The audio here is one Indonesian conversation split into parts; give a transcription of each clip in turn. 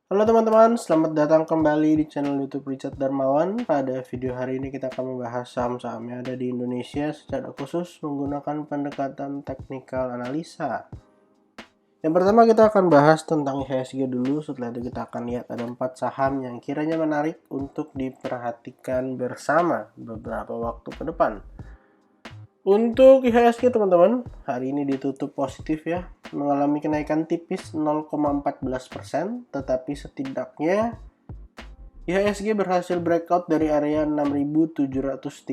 Halo teman-teman, selamat datang kembali di channel YouTube Richard Darmawan. Pada video hari ini kita akan membahas saham-saham yang ada di Indonesia secara khusus menggunakan pendekatan teknikal analisa. Yang pertama kita akan bahas tentang IHSG dulu, setelah itu kita akan lihat ada 4 saham yang kiranya menarik untuk diperhatikan bersama beberapa waktu ke depan. Untuk IHSG teman-teman, hari ini ditutup positif ya, mengalami kenaikan tipis 0,14%, tetapi setidaknya IHSG berhasil breakout dari area 6.736.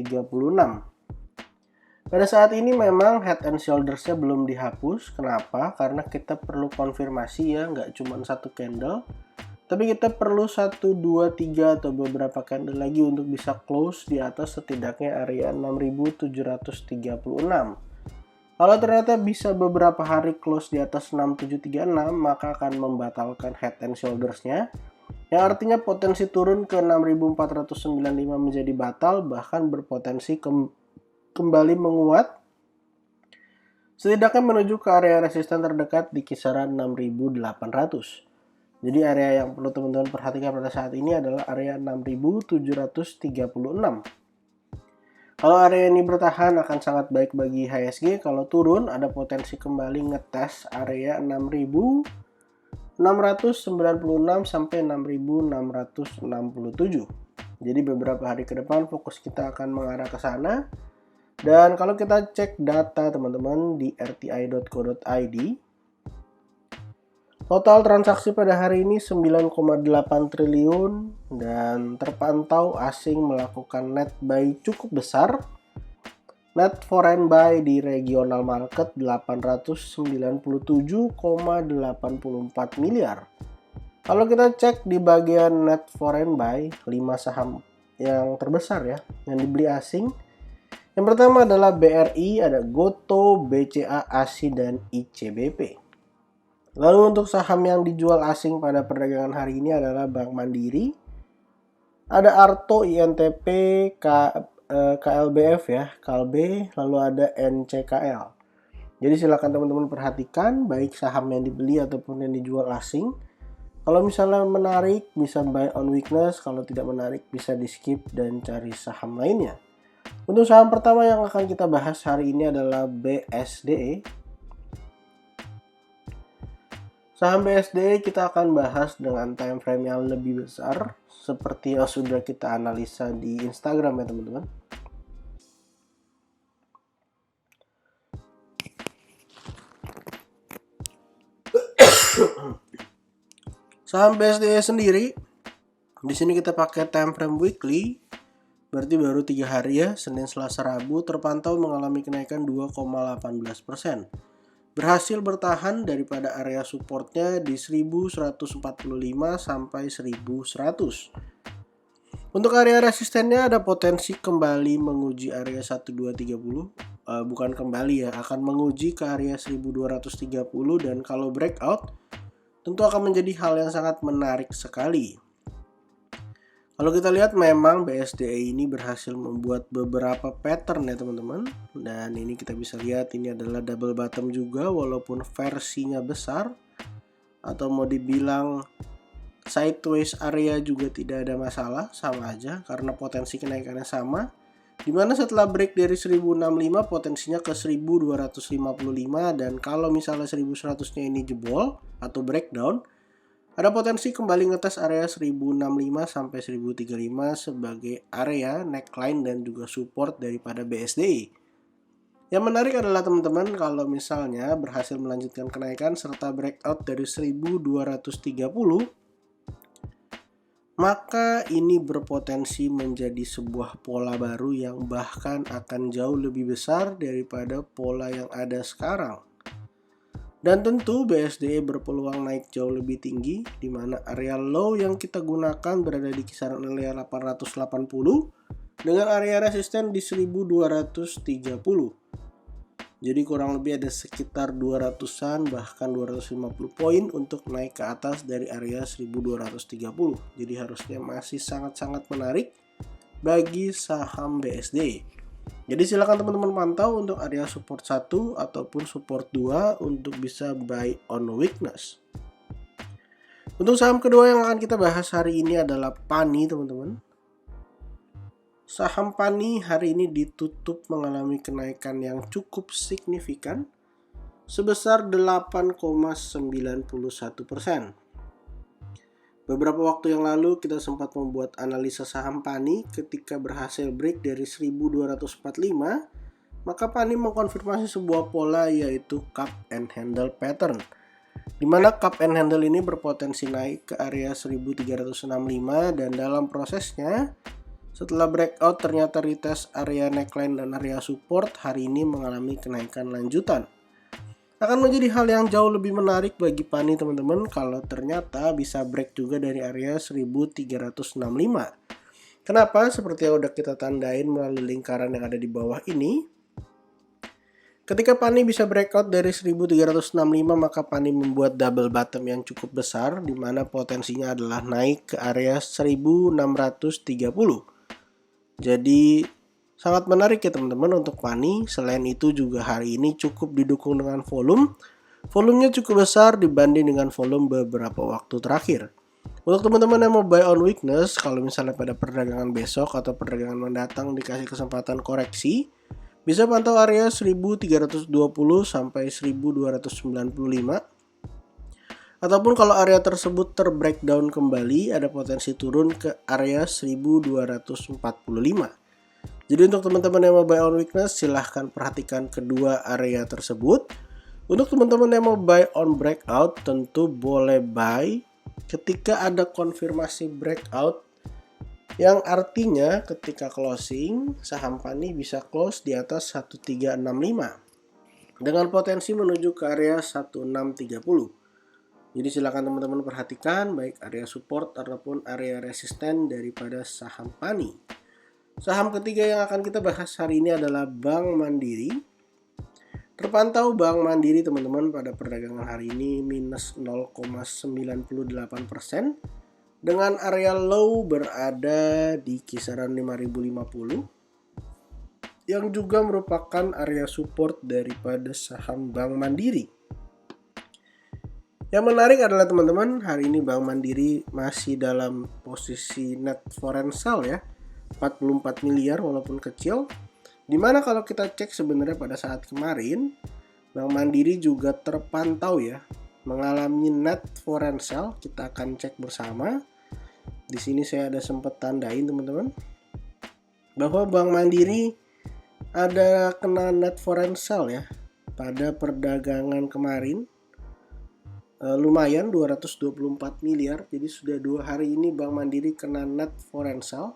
Pada saat ini memang head and shoulders-nya belum dihapus. Kenapa? Karena kita perlu konfirmasi ya, nggak cuma satu candle. Tapi kita perlu 1, 2, 3 atau beberapa candle lagi untuk bisa close di atas setidaknya area 6.736. Kalau ternyata bisa beberapa hari close di atas 6736, maka akan membatalkan head and shoulders-nya. Yang artinya potensi turun ke 6.495 menjadi batal, bahkan berpotensi kembali menguat. Setidaknya menuju ke area resisten terdekat di kisaran 6.800. Jadi area yang perlu teman-teman perhatikan pada saat ini adalah area 6.736. Kalau area ini bertahan akan sangat baik bagi IHSG. Kalau turun ada potensi kembali ngetes area 6.696 sampai 6.667. Jadi beberapa hari ke depan fokus kita akan mengarah ke sana. Dan kalau kita cek data teman-teman di rti.co.id, total transaksi pada hari ini 9,8 triliun dan terpantau asing melakukan net buy cukup besar. Net foreign buy di regional market 897,84 miliar. Kalau kita cek di bagian net foreign buy, 5 saham yang terbesar ya, yang dibeli asing. Yang pertama adalah BRI, ada Goto, BCA, ASI, dan ICBP. Lalu untuk saham yang dijual asing pada perdagangan hari ini adalah Bank Mandiri, ada Arto, INTP, KLBF ya, KLB, lalu ada NCKL. Jadi silakan teman-teman perhatikan baik saham yang dibeli ataupun yang dijual asing. Kalau misalnya menarik bisa buy on weakness, kalau tidak menarik bisa di skip dan cari saham lainnya. Untuk saham pertama yang akan kita bahas hari ini adalah BSDE. Saham BSDE kita akan bahas dengan time frame yang lebih besar seperti yang sudah kita analisa di Instagram ya teman-teman. Saham BSDE sendiri di sini kita pakai time frame weekly, berarti baru 3 hari ya, Senin, Selasa, Rabu, terpantau mengalami kenaikan 2,18%. Berhasil bertahan daripada area supportnya di 1145 sampai 1100. Untuk area resistennya ada potensi kembali menguji area 1230, bukan kembali ya, akan menguji ke area 1230 dan kalau breakout tentu akan menjadi hal yang sangat menarik sekali. Kalau kita lihat memang BSDE ini berhasil membuat beberapa pattern ya teman-teman. Dan ini kita bisa lihat ini adalah double bottom juga walaupun versinya besar. Atau mau dibilang sideways area juga tidak ada masalah, sama aja karena potensi kenaikannya sama. Dimana setelah break dari 1065 potensinya ke 1255 dan kalau misalnya 1100 nya ini jebol atau breakdown, ada potensi kembali ngetes area 1065 sampai 1035 sebagai area neckline dan juga support daripada BSDE. Yang menarik adalah teman-teman kalau misalnya berhasil melanjutkan kenaikan serta breakout dari 1230, maka ini berpotensi menjadi sebuah pola baru yang bahkan akan jauh lebih besar daripada pola yang ada sekarang. Dan tentu BSDE berpeluang naik jauh lebih tinggi, di mana area low yang kita gunakan berada di kisaran area 880 dengan area resisten di 1230. Jadi kurang lebih ada sekitar 200-an bahkan 250 poin untuk naik ke atas dari area 1230. Jadi harusnya masih sangat-sangat menarik bagi saham BSDE. Jadi silakan teman-teman pantau untuk area support 1 ataupun support 2 untuk bisa buy on weakness. Untuk saham kedua yang akan kita bahas hari ini adalah PANI, teman-teman. Saham PANI hari ini ditutup mengalami kenaikan yang cukup signifikan sebesar 8,91%. Beberapa waktu yang lalu kita sempat membuat analisa saham PANI ketika berhasil break dari 1245, maka PANI mengkonfirmasi sebuah pola yaitu cup and handle pattern, di mana cup and handle ini berpotensi naik ke area 1365 dan dalam prosesnya setelah breakout ternyata retest area neckline dan area support hari ini mengalami kenaikan lanjutan. Akan menjadi hal yang jauh lebih menarik bagi PANI, teman-teman, kalau ternyata bisa break juga dari area 1365. Kenapa? Seperti yang udah kita tandain melalui lingkaran yang ada di bawah ini. Ketika PANI bisa breakout dari 1365, maka PANI membuat double bottom yang cukup besar, di mana potensinya adalah naik ke area 1630. Jadi sangat menarik ya teman-teman untuk PANI. Selain itu juga hari ini cukup didukung dengan volume. Volumenya cukup besar dibanding dengan volume beberapa waktu terakhir. Untuk teman-teman yang mau buy on weakness, kalau misalnya pada perdagangan besok atau perdagangan mendatang dikasih kesempatan koreksi, bisa pantau area 1320 sampai 1295. Ataupun kalau area tersebut terbreakdown kembali, ada potensi turun ke area 1245. Jadi untuk teman-teman yang mau buy on weakness, silahkan perhatikan kedua area tersebut. Untuk teman-teman yang mau buy on breakout, tentu boleh buy ketika ada konfirmasi breakout, yang artinya ketika closing, saham PANI bisa close di atas 1365 dengan potensi menuju ke area 1630. Jadi silakan teman-teman perhatikan baik area support ataupun area resisten daripada saham PANI. Saham ketiga yang akan kita bahas hari ini adalah Bank Mandiri. Terpantau Bank Mandiri teman-teman pada perdagangan hari ini minus 0,98% dengan area low berada di kisaran 5050 yang juga merupakan area support daripada saham Bank Mandiri. Yang menarik adalah teman-teman, hari ini Bank Mandiri masih dalam posisi net foreign sale ya, 44 miliar walaupun kecil. Dimana kalau kita cek sebenarnya pada saat kemarin, Bank Mandiri juga terpantau ya, mengalami net foreign sale. Kita akan cek bersama. Di sini saya ada sempat tandain teman-teman, bahwa Bank Mandiri ada kena net foreign sale ya, pada perdagangan kemarin. Lumayan 224 miliar. Jadi sudah 2 hari ini Bank Mandiri kena net foreign sale.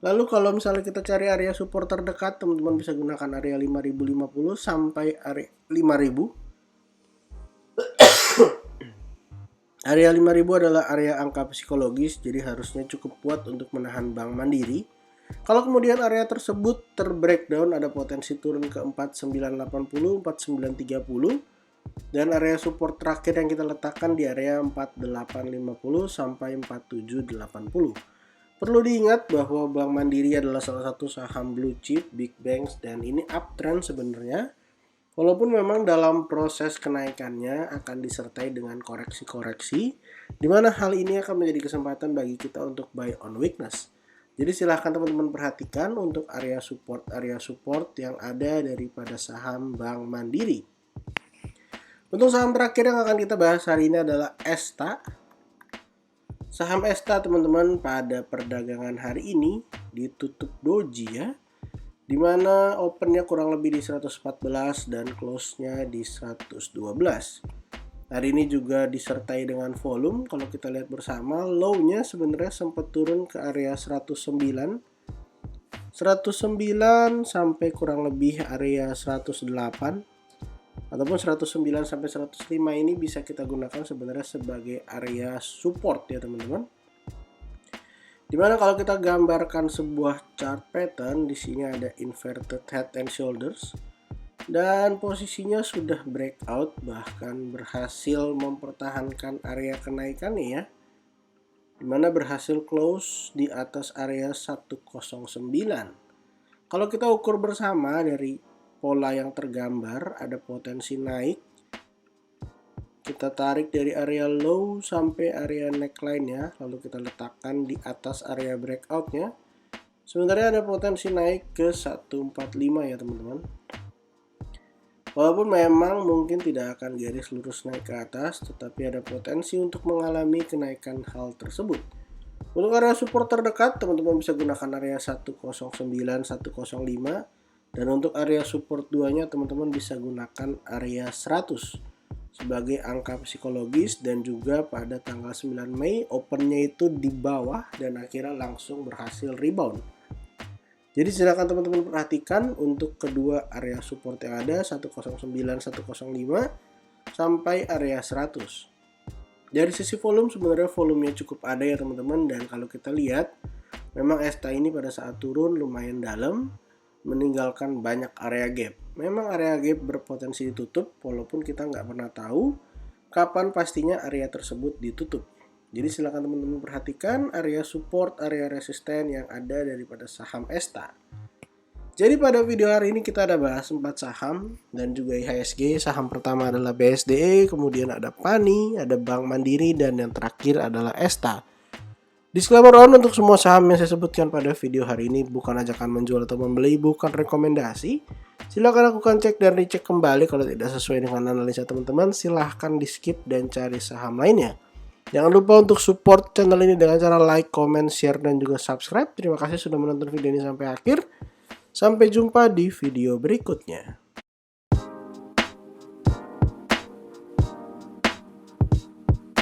Lalu kalau misalnya kita cari area support terdekat, teman-teman bisa gunakan area 5050 sampai area 5000. Area 5000 adalah area angka psikologis, jadi harusnya cukup kuat untuk menahan Bank Mandiri. Kalau kemudian area tersebut terbreakdown, ada potensi turun ke 4980, 4930. Dan area support terakhir yang kita letakkan di area 4850 sampai 4780. Perlu diingat bahwa Bank Mandiri adalah salah satu saham blue chip, big banks, dan ini uptrend sebenarnya. Walaupun memang dalam proses kenaikannya akan disertai dengan koreksi-koreksi, di mana hal ini akan menjadi kesempatan bagi kita untuk buy on weakness. Jadi silahkan teman-teman perhatikan untuk area support yang ada daripada saham Bank Mandiri. Untuk saham terakhir yang akan kita bahas hari ini adalah ESTA. Saham ESTA teman-teman pada perdagangan hari ini ditutup doji ya, dimana opennya kurang lebih di 114 dan close-nya di 112. Hari ini juga disertai dengan volume. Kalau kita lihat bersama, low-nya sebenarnya sempat turun ke area 109 sampai kurang lebih area 108. Ataupun 109 sampai 105 ini bisa kita gunakan sebenarnya sebagai area support ya teman-teman. Dimana kalau kita gambarkan sebuah chart pattern, di sini ada inverted head and shoulders dan posisinya sudah breakout, bahkan berhasil mempertahankan area kenaikannya ya, dimana berhasil close di atas area 109. Kalau kita ukur bersama dari pola yang tergambar, ada potensi naik Kita tarik dari area low sampai area neckline ya, lalu kita letakkan di atas area breakoutnya. Sebenarnya ada potensi naik ke 145 ya teman-teman. Walaupun memang mungkin tidak akan garis lurus naik ke atas, tetapi ada potensi untuk mengalami kenaikan hal tersebut. Untuk area support terdekat, teman-teman bisa gunakan area 109, 105. Dan untuk area support 2-nya, teman-teman bisa gunakan area 100 sebagai angka psikologis. Dan juga pada tanggal 9 Mei, opennya itu di bawah dan akhirnya langsung berhasil rebound. Jadi silakan teman-teman perhatikan untuk kedua area support yang ada 109, 105 sampai area 100. Dari sisi volume sebenarnya volumenya cukup ada ya teman-teman, dan kalau kita lihat memang ESTA ini pada saat turun lumayan dalam, meninggalkan banyak area gap. Memang area gap berpotensi ditutup walaupun kita nggak pernah tahu kapan pastinya area tersebut ditutup. Jadi silakan teman-teman perhatikan area support, area resisten yang ada daripada saham ESTA. Jadi pada video hari ini kita ada bahas 4 saham dan juga IHSG. Saham pertama adalah BSDE, kemudian ada PANI, ada Bank Mandiri, dan yang terakhir adalah ESTA. Disclaimer on, untuk semua saham yang saya sebutkan pada video hari ini bukan ajakan menjual atau membeli, bukan rekomendasi. Silahkan lakukan cek dan dicek kembali. Kalau tidak sesuai dengan analisa teman-teman, silahkan di skip dan cari saham lainnya. Jangan lupa untuk support channel ini dengan cara like, comment, share, dan juga subscribe. Terima kasih sudah menonton video ini sampai akhir. Sampai jumpa di video berikutnya.